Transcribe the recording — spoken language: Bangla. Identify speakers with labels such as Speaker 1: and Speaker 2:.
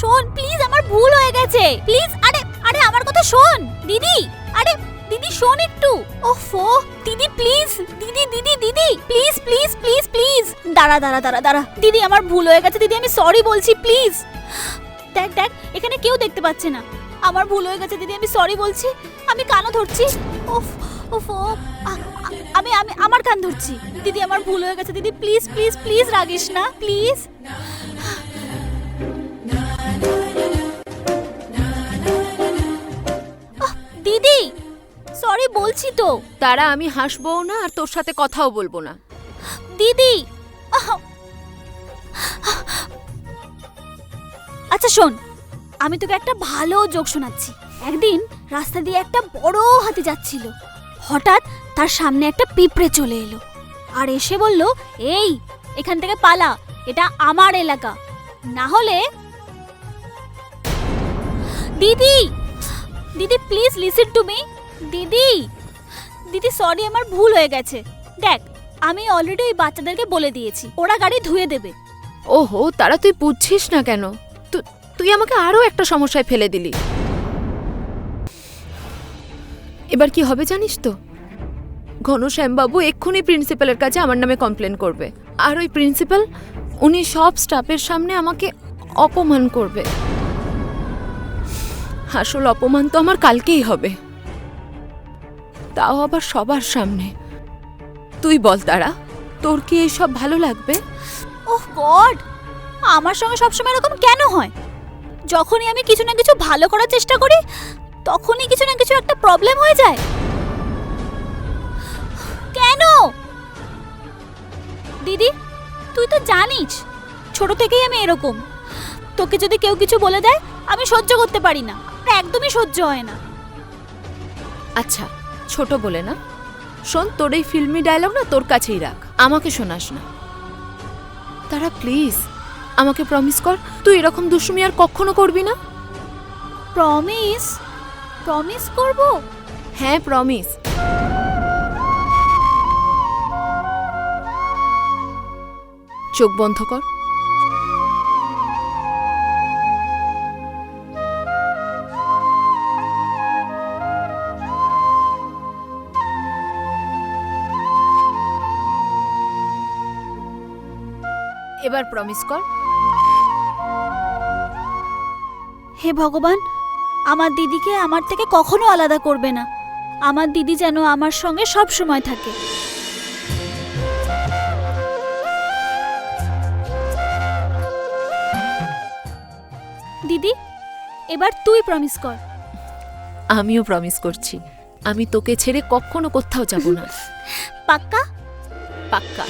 Speaker 1: শোন প্লিজ, আমার ভুল হয়ে গেছে প্লিজ। আরে আরে আমার কথা শোন দিদি। আরে দিদি শোন একটু। ওফো দিদি প্লিজ, দিদি দিদি দিদি প্লিজ প্লিজ প্লিজ প্লিজ। দাঁড়া দাঁড়া দাঁড়া দাঁড়া দিদি, আমার ভুল হয়ে গেছে দিদি, আমি সরি বলছি প্লিজ। দেখ দেখ এখানে কেউ দেখতে পাচ্ছে না, আমার ভুল হয়ে গেছে দিদি, আমি সরি বলছি। আমি কানও ধরছি। ওফ ওফ আমি আমি আমার কান ধরছি। দিদি আমার ভুল হয়ে গেছে দিদি, প্লিজ প্লিজ প্লিজ রাগিস না প্লিজ। দিদি সরি বলছি তো।
Speaker 2: তারা আমি হাসবো না আর তোর সাথে কথাও বলবো না।
Speaker 1: দিদি আচ্ছা শোন, আমি তোকে একটা ভালো জোক শোনাচ্ছি। একদিন রাস্তা দিয়ে একটা বড় হাতি যাচ্ছিল, হঠাৎ তার সামনে একটা পিঁপড়ে চলে এলো আর এসে বলল, এই এখান থেকে পালা, এটা আমার এলাকা, না হলে। দিদি দিদি প্লিজ লিসেন টু মি। দিদি দিদি সরি, আমার ভুল হয়ে গেছে। দেখ আমি অলরেডি ওই বাচ্চাদেরকে বলে দিয়েছি, ওরা গাড়ি ধুয়ে দেবে।
Speaker 2: ওহো, তারা তুই বুঝছিস না কেন? তুই আমাকে আরো একটা সমস্যায় ফেলে দিলি। এবার কি হবে জানিস তো? ঘনশ্যামবাবু এক্ষুনি প্রিন্সিপালের কাছে আমার নামে কমপ্লেন করবে, আর ওই প্রিন্সিপাল উনি সব স্টাফের সামনে আমাকে অপমান করবে। আসল অপমান তো আমার কালকেই হবে, তাও আবার সবার সামনে। তুই বল তারা, তোর কি এইসব ভালো লাগবে?
Speaker 1: ওহ গড, আমার সঙ্গে সবসময় এরকম কেন হয়? যখনই আমি কিছু না কিছু ভালো করার চেষ্টা করি তখনই কিছু না কিছু একটা প্রবলেম হয়ে যায় কেন? দিদি তুই তো জানিস ছোট থেকেই আমি এরকম। তোকে যদি কেউ কিছু বলে দেয় আমি সহ্য করতে পারি না, একদমই সহ্য হয় না।
Speaker 2: আচ্ছা ছোট বলে না, শোন তোর এই ফিল্মি ডায়লগ না তোর কাছেই রাখ, আমাকে শোনাস না। তারা প্লিজ আমাকে প্রমিস কর তুই এরকম দুষ্টুমি আর কখনো করবি না।
Speaker 1: প্রমিস? প্রমিস করব?
Speaker 2: হ্যাঁ প্রমিস। চোখ বন্ধ কর। এবার প্রমিস কর।
Speaker 1: হে ভগবান, আমার দিদিকে আমার থেকে কখনো আলাদা করবে না, আমার দিদি যেন আমার সঙ্গে সব সময় থাকে। দিদি এবার তুই প্রমিস কর।
Speaker 2: আমিও প্রমিস করছি, আমি তোকে ছেড়ে কখনো কোথাও যাব না।
Speaker 1: পাক্কা?
Speaker 2: পাক্কা।